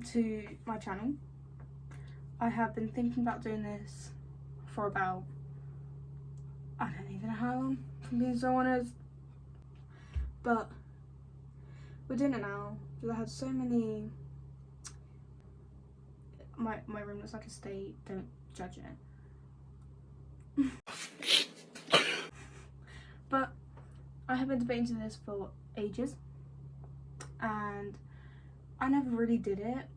to my channel. I have been thinking about doing this for about, I don't even know how long, if I'm being so honest, but we're doing it now because I had so many. My room looks like a state, don't judge it. But I have been debating to this for ages and I never really did it.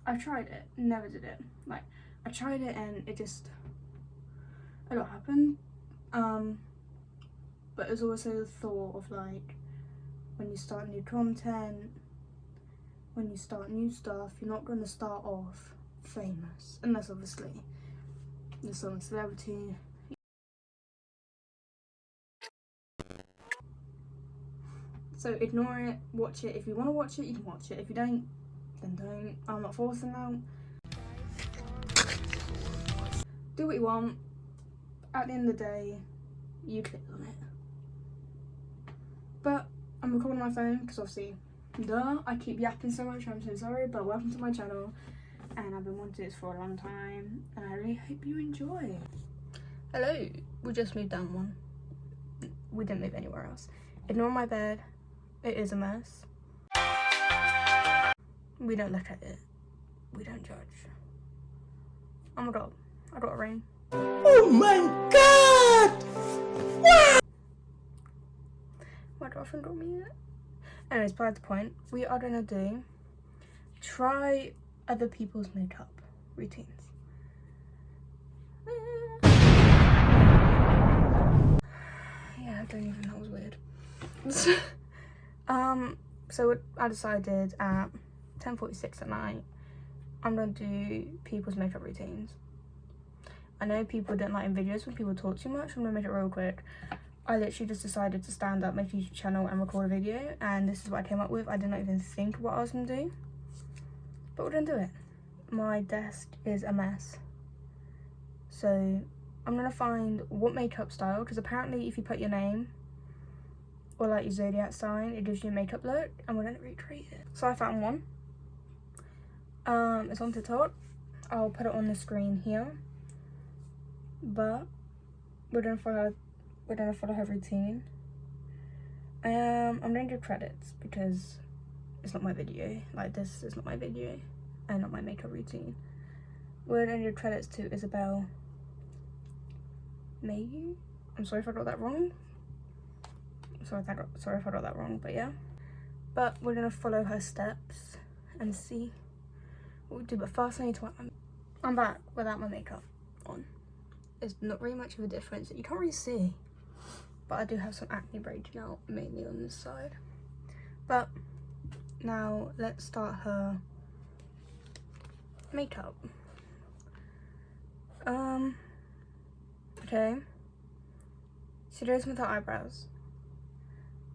I tried it, never did it. Like, I tried it and it just, a lot happened. But there's also the thought of like, when you start new content, when you start new stuff, you're not going to start off famous, unless obviously you're some celebrity. So ignore it, watch it. If you want to watch it, you can watch it. If you don't, then don't. I'm not forcing out. Do what you want. At the end of the day, you clicked on it. But I'm recording my phone because obviously, duh, I keep yapping so much. I'm so sorry, but welcome to my channel. And I've been wanting to do this for a long time, and I really hope you enjoy. Hello. We just moved down one. We didn't move anywhere else. Ignore my bed. It is a mess. We don't look at it. We don't judge. Oh my god. I got a ring. Oh my god! Wow. My girlfriend got me it. Anyways, beside the point, we are gonna try other people's makeup routines. Yeah, I don't even, that was weird. So I decided at 10:46 at night, I'm gonna do people's makeup routines. I know people don't like in videos when people talk too much. I'm gonna make it real quick. I literally just decided to stand up, make a YouTube channel and record a video, and this is what I came up with. I did not even think what I was gonna do, but we're gonna do it. My desk is a mess, so I'm gonna find what makeup style, because apparently if you put your name or like your zodiac sign, it gives you a makeup look, and we're gonna recreate it. So I found one. It's on TikTok. I'll put it on the screen here. But we're gonna follow her routine. I'm gonna do credits because it's not my video. Like, this is not my video and not my makeup routine. We're gonna do credits to Isabel Mayhew. I'm sorry if I got that wrong. Sorry if I got that wrong, but yeah. But we're gonna follow her steps and see what we do. But first I need to I'm back without my makeup on. There's not really much of a difference. You can't really see. But I do have some acne breaking out, mainly on this side. But now let's start her makeup. Okay. She goes with her eyebrows.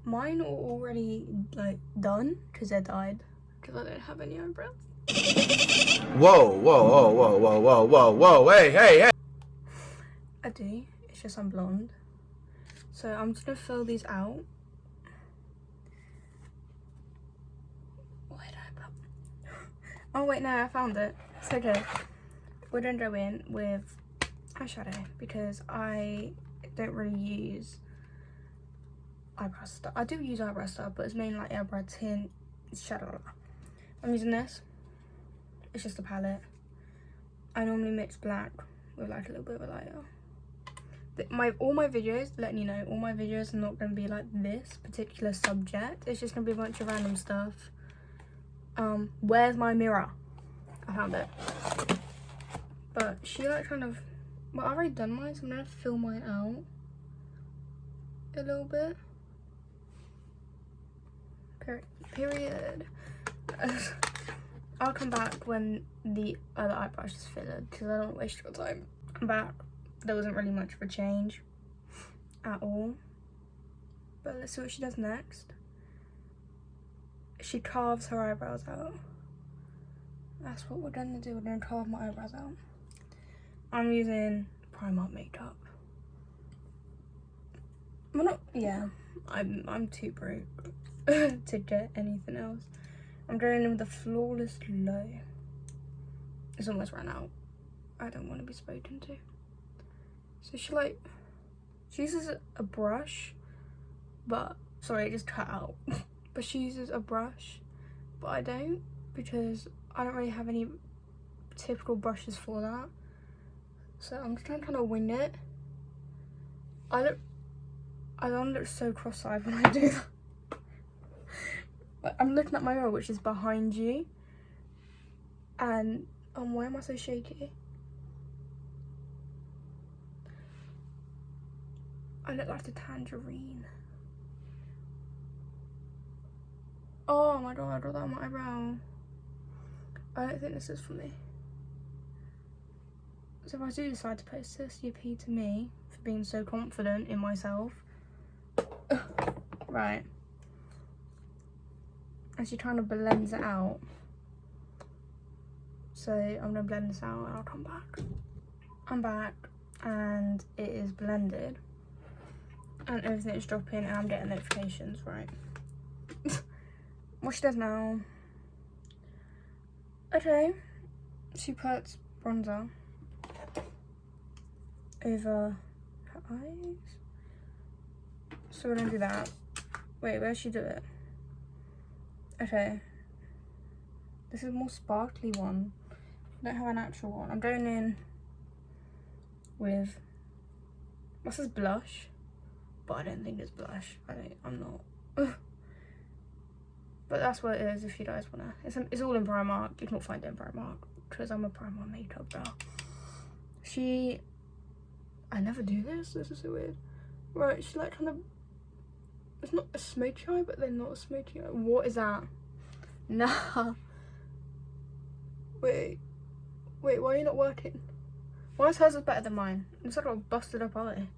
Mine are already like done because they're dyed. Because I don't have any eyebrows. Whoa, whoa, whoa, whoa, whoa, whoa, whoa, whoa, hey, hey, hey! I do. It's just I'm blonde. So I'm just gonna fill these out. Where did I put? Oh wait, no, I found it. It's okay. We're gonna go in with eyeshadow because I don't really use eyebrow stuff. I do use eyebrow stuff, but it's mainly like eyebrow tint, shadow. I'm using this. It's just a palette. I normally mix black with like a little bit of a lighter. All my videos, letting you know, all my videos are not going to be like this particular subject. It's just going to be a bunch of random stuff. Where's my mirror? I found it. But she like kind of, well, I've already done mine, so I'm going to fill mine out a little bit. Period. I'll come back when the other eyebrows is filled because I don't want to waste your time. I'm back. There wasn't really much of a change at all. But let's see what she does next. She carves her eyebrows out. That's what we're gonna do. We're gonna carve my eyebrows out. I'm using Primark makeup. Well, not, yeah. I'm too broke to get anything else. I'm going in with a Flawless Glow. It's almost run out. I don't want to be spoken to. So she uses a brush, but, sorry, it just cut out. But she uses a brush, but I don't, because I don't really have any typical brushes for that. So I'm just trying to wing it. I don't look so cross-eyed when I do that. But I'm looking at my mirror, which is behind you. And, why am I so shaky? I look like a tangerine. Oh my god, I got that on my eyebrow. I don't think this is for me. So if I do decide to post this, yippee to me for being so confident in myself. Right. And she kind of blends it out. So I'm gonna blend this out and I'll come back. I'm back and it is blended. And everything is dropping and I'm getting notifications, right? What she does now. Okay. She puts bronzer over her eyes. So we're gonna do that. Wait, where does she do it? Okay. This is more sparkly one. I don't have an actual one. I'm going in with, this is blush, but I don't think it's blush. I'm not. But that's what it is if you guys wanna. It's all in Primark. You can find it in Primark because I'm a Primark makeup girl. I never do this. This is so weird. Right, she's like kind of. It's not a smoky eye, but then not a smoky eye. What is that? Nah. Wait, why are you not working? Why is hers better than mine? It's like a busted up eye.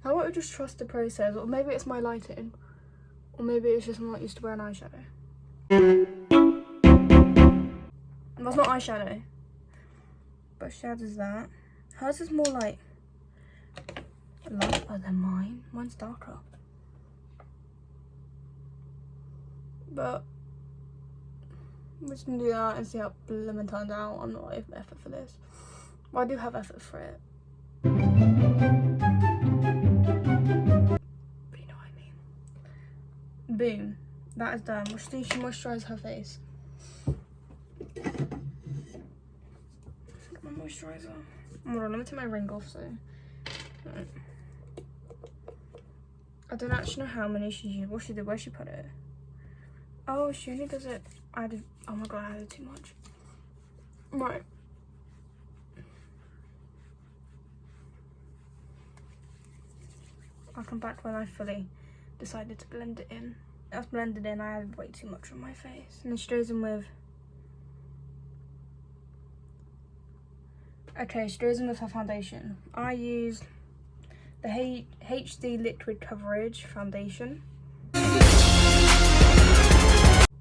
How about we just trust the process? Or maybe it's my lighting. Or maybe it's just I'm not used to wearing eyeshadow. That's not eyeshadow. But she adds that. Hers is more like lighter than mine. Mine's darker. But I'm just gonna do that and see how blooming turns out. I'm not even effort for this. Well, I do have effort for it. But you know what I mean. Boom. That is done. She moisturise her face. Get my moisturiser. Hold on, let me take my ring off so. Right. I don't actually know how many she used. What she did, where she put it. Oh, she only does it. Oh my god, I added too much. Right. I'll come back when I fully decided to blend it in. That's blended in, I added way too much on my face. And then she goes in with. Okay, she goes in with her foundation. I used the HD Liquid Coverage Foundation.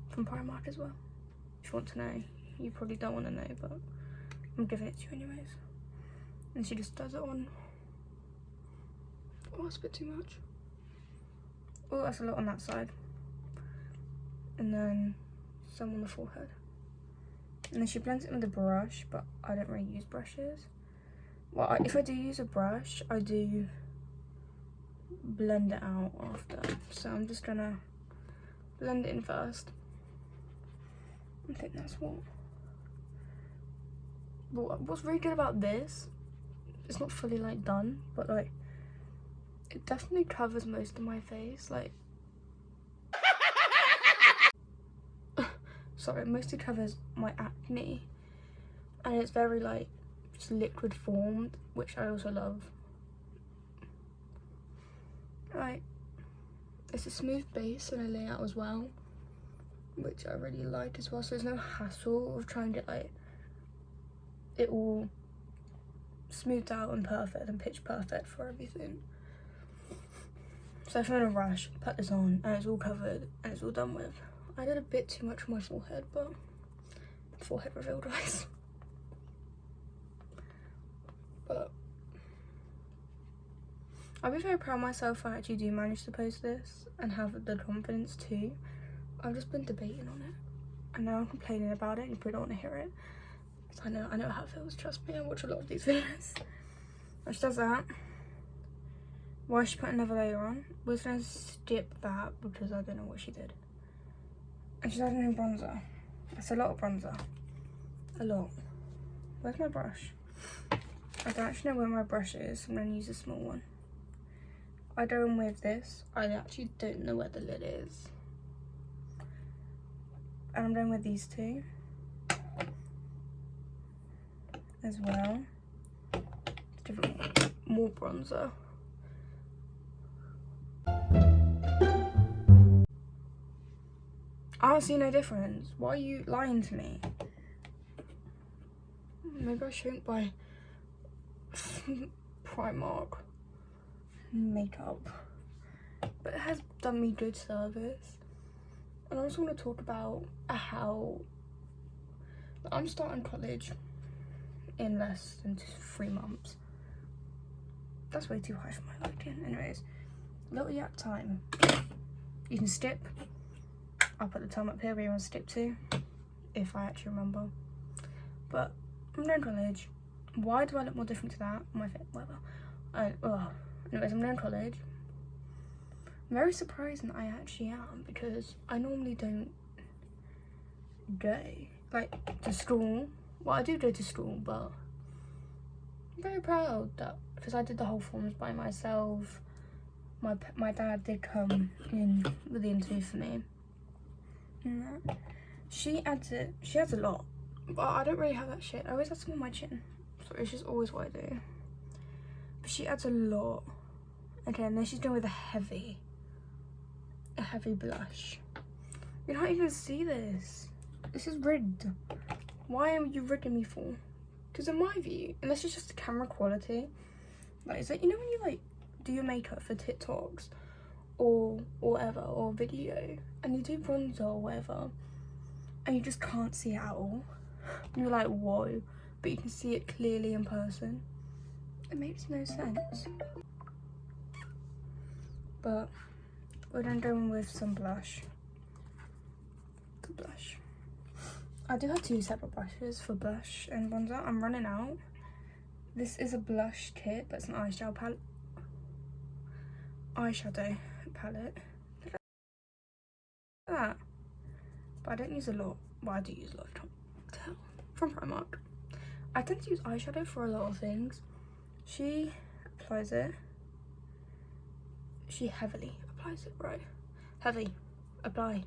From Primark as well. If you want to know. You probably don't want to know, but I'm giving it to you anyways. And she just does it on. Oh, that's a bit too much. Oh, that's a lot on that side. And then some on the forehead. And then she blends it with a brush, but I don't really use brushes. Well, if I do use a brush, I do blend it out after. So I'm just gonna blend it in first. I think that's what. But what's really good about this, it's not fully like done, but like it definitely covers most of my face. Like, sorry, it mostly covers my acne, and it's very like just liquid formed, which I also love. Like, it's a smooth base and a layout as well, which I really like as well. So there's no hassle of trying to get like it all smoothed out and perfect and pitch perfect for everything. So if I'm in a rush, put this on and it's all covered and it's all done with. I did a bit too much on my forehead, but forehead reveal, guys. But I'll be very proud of myself if I actually do manage to post this and have the confidence too. I've just been debating on it, and now I'm complaining about it, and you probably don't want to hear it. So I know how it feels, trust me, I watch a lot of these videos. And she does that. Why she put another layer on? We're just gonna skip that because I don't know what she did. And she's adding in bronzer. That's a lot of bronzer. A lot. Where's my brush? I don't actually know where my brush is. I'm gonna use a small one. I go in with this. I actually don't know where the lid is. And I'm going with these two as well. Different, more bronzer. I don't see no difference. Why are you lying to me? Maybe I shouldn't buy Primark makeup, but it has done me good service. And I also want to talk about how I'm starting college in less than 3 months. That's way too high for my liking. Anyways, little yak time. You can skip. I'll put the time up here where you want to skip to, if I actually remember. But I'm going to college. Why do I look more different to that? My fit, whatever. Anyways, I'm going to college. I'm very surprised that I actually am, because I normally don't go like to school. Well, I do go to school, but I'm very proud that because I did the whole forms by myself. My dad did come in with the interview for me. She adds it. She adds a lot, but I don't really have that shit. I always have some on my chin, so it's just always what I do. But she adds a lot. Okay, and then she's doing with a heavy blush. You can't even see this. This is rigged. Why are you rigging me for? Because in my view, unless it's just the camera quality, like, is that, you know when you like do your makeup for TikToks or whatever, or video, and you do bronzer or whatever, and you just can't see it at all, and you're like, whoa, but you can see it clearly in person. It makes no sense. But we're then going with some blush. Good blush. I do have 2 separate brushes for blush and bronzer. I'm running out. This is a blush kit, but it's an eyeshadow palette. Look at that. But I don't use a lot. Well, I do use a lot, I can't tell. From Primark. I tend to use eyeshadow for a lot of things. She applies it. She heavily applies it, right? Heavy. Apply.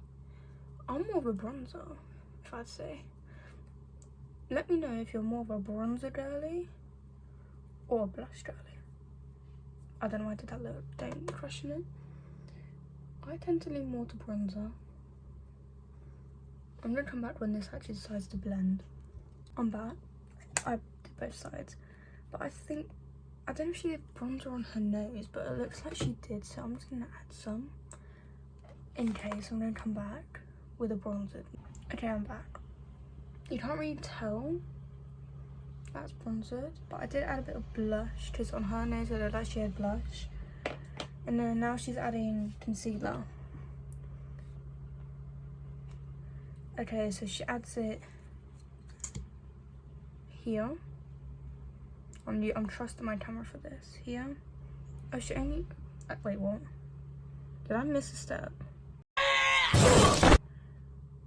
I'm more of a bronzer, if I'd say. Let me know if you're more of a bronzer girly or a blush girly. I don't know why I did that look. Don't question it. I tend to lean more to bronzer. I'm gonna come back when this actually decides to blend. I'm back. I did both sides. But I don't know if she did bronzer on her nose, but it looks like she did, so I'm just gonna add some. In case, I'm gonna come back with a bronzer. Okay, I'm back. You can't really tell that's bronzered, but I did add a bit of blush because on her nose it looked like she had blush. And then now she's adding concealer. Okay, so she adds it here. I'm trusting my camera for this. Here. Oh, she only... wait, what? Did I miss a step?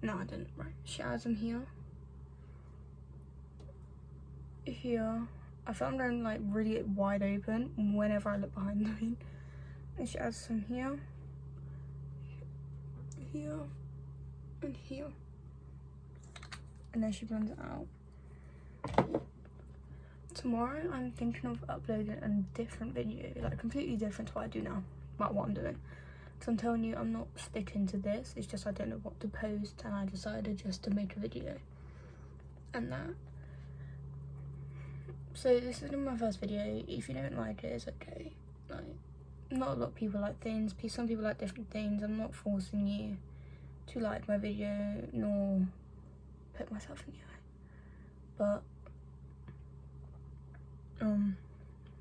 No, I didn't. Right. She adds them here. Here. I feel I'm going like really wide open whenever I look behind me. And she adds some here. Here. And here. And then she blends it out. Tomorrow I'm thinking of uploading a different video, like completely different to what I do now, like what I'm doing. So I'm telling you, I'm not sticking to this, it's just I don't know what to post, and I decided just to make a video. And that. So this is my first video. If you don't like it, it's okay. Like, not a lot of people like things, some people like different things. I'm not forcing you to like my video, nor put myself in your way. But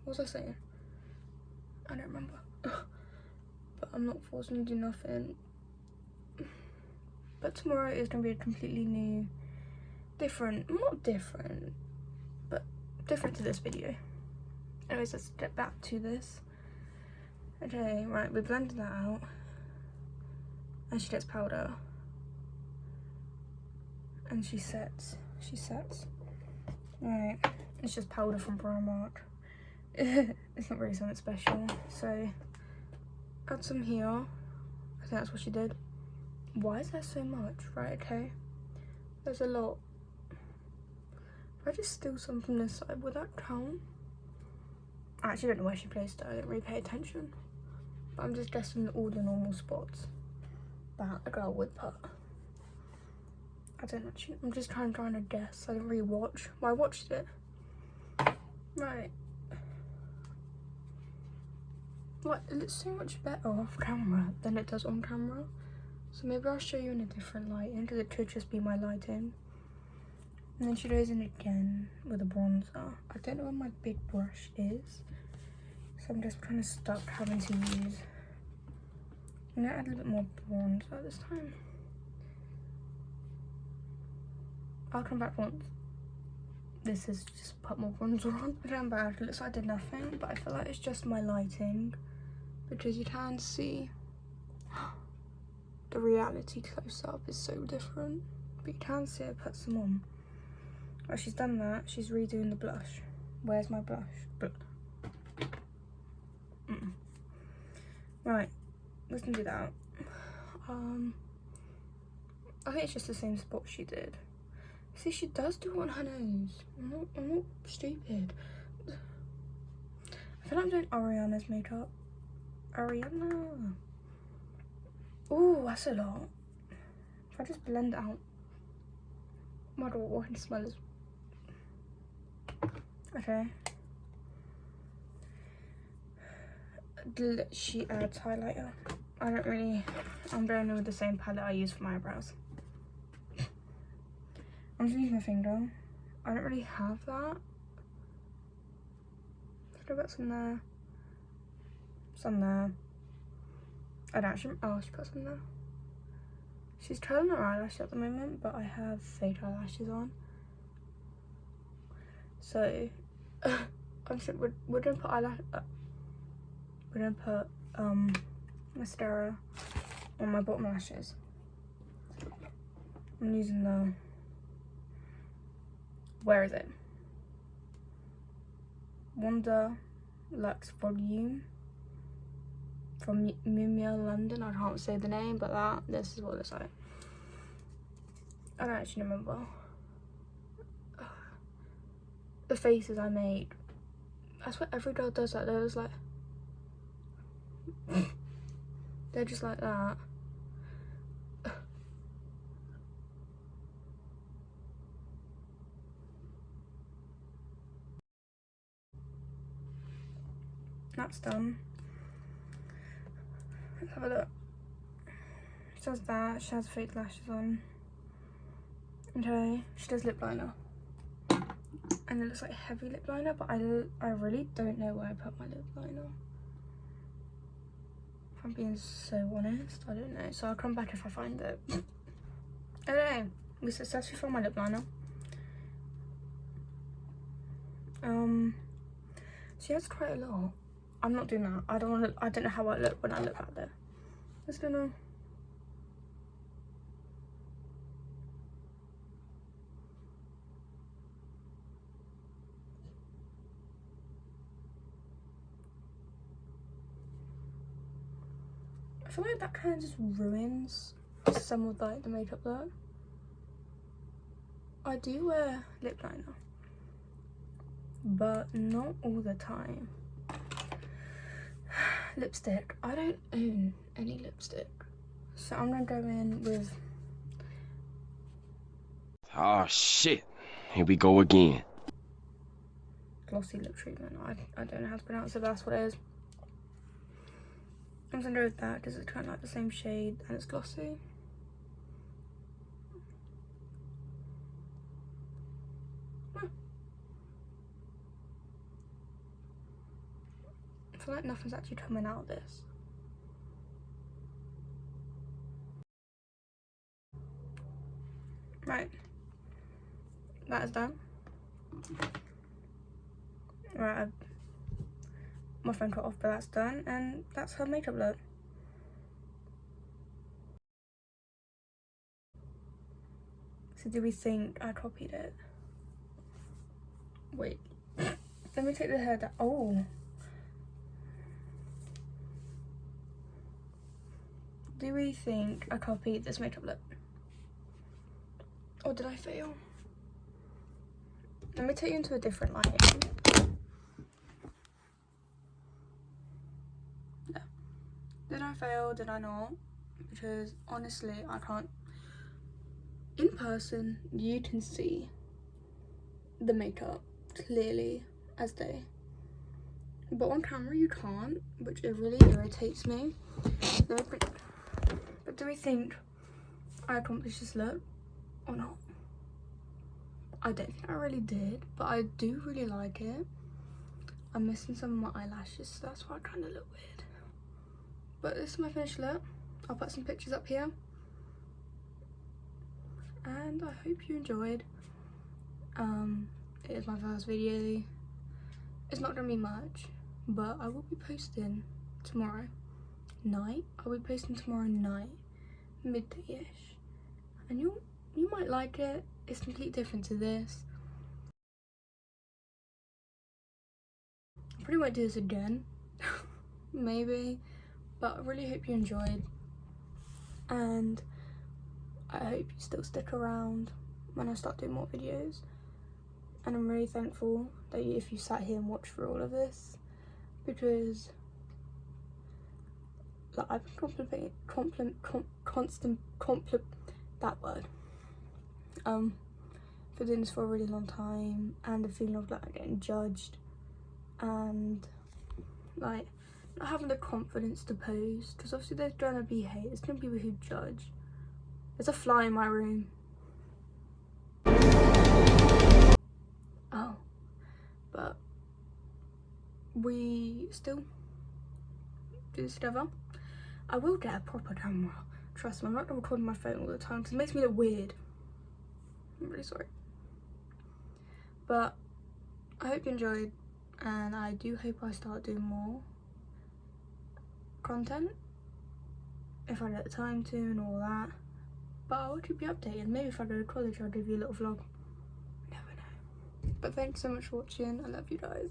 what was I saying? I don't remember. But I'm not forcing to do nothing. But tomorrow is going to be a completely new, different, not different, but different to this video. Anyways, let's get back to this. Okay, right, we blended that out. And she gets powder. And she sets. Right, it's just powder from Primark. It's not really something special. So, add some here. I think that's what she did. Why is there so much? Right, okay. There's a lot. If I just steal some from this side, would that count? I actually don't know where she placed it. I didn't really pay attention. But I'm just guessing all the normal spots that a girl would put. I don't actually, I'm just trying to guess. I didn't really watch. Well, I watched it. Right. What, it looks so much better off camera than it does on camera. So maybe I'll show you in a different lighting, because it could just be my lighting. And then she goes in again with a bronzer. I don't know where my big brush is. So I'm just kind of stuck having to use. I'm gonna add a little bit more bronzer this time. I'll come back once this is just put more bronzer on. I come back, it looks like I did nothing, but I feel like it's just my lighting, because you can see the reality close up is so different. But you can see I put some on. Oh, she's done that. She's redoing the blush. Where's my blush? Right, we can do that. I think it's just the same spot she did. See, she does do it on her nose. I'm not stupid. I feel like I'm doing Ariana's makeup. Ariana. Ooh, that's a lot. If I just blend it out. My God, what I can smell is. Okay. She adds highlighter. I'm going in with the same palette I use for my eyebrows. I'm just using my finger. I don't really have that. Should I put some there? Some there. I don't actually. Oh, she put some there. She's curling her eyelash at the moment, but I have fake eyelashes on. So, we're gonna put eyelash. We're gonna put mascara on my bottom lashes. I'm using the. Where is it? Wonder Luxe Volume from Mumia London. I can't say the name, but this is what it looks like. I don't actually remember. The faces I made. That's what every girl does. That they're just like, they're just like that. That's done. Let's have a look. She does that. She has fake lashes on. Okay, she does lip liner. And it looks like heavy lip liner, but I really don't know where I put my lip liner. If I'm being so honest, I don't know. So I'll come back if I find it. Okay, we successfully found my lip liner. She has quite a lot. I'm not doing that. I don't know how I look when I look at it. Just gonna. I feel like that kind of just ruins some of the makeup look. I do wear lip liner, but not all the time. Lipstick. I don't own any lipstick, so I'm gonna go in with. Oh shit! Here we go again. Glossy lip treatment. I don't know how to pronounce it, but that's what it is. I'm gonna go with that because it's kind of like the same shade and it's glossy. feel like nothing's actually coming out of this. Right. That is done. Right, my phone cut off, but that's done, and that's her makeup look. So do we think I copied it? Wait. Let me take the hair down. Oh. Do we think I copied this makeup look? Or did I fail? Let me take you into a different lighting. Yeah. Did I fail? Did I not? Because honestly, I can't. In person, you can see the makeup clearly as day. But on camera, you can't, which it really irritates me. But do we think I accomplished this look or not? I don't think I really did, but I do really like it. I'm missing some of my eyelashes, so that's why I kind of look weird. But this is my finished look. I'll put some pictures up here. And I hope you enjoyed. It is my first video. It's not gonna be much, but I will be posting tomorrow night. I'll be posting tomorrow night, midday-ish. And you might like it. It's completely different to this. I probably won't do this again. Maybe. But I really hope you enjoyed. And I hope you still stick around when I start doing more videos. And I'm really thankful that if you sat here and watched through all of this, because like, I've been for doing this for a really long time, and the feeling of like getting judged and like not having the confidence to post, because obviously there's gonna be hate, there's gonna be people who judge. There's a fly in my room. Oh, but we still do this together. I will get a proper camera, trust me. I'm not gonna record on my phone all the time because it makes me look weird. I'm really sorry. But I hope you enjoyed, and I do hope I start doing more content if I get the time to and all that. But I will keep you updated. Maybe if I go to college, I'll give you a little vlog. Never know. But thanks so much for watching. I love you guys.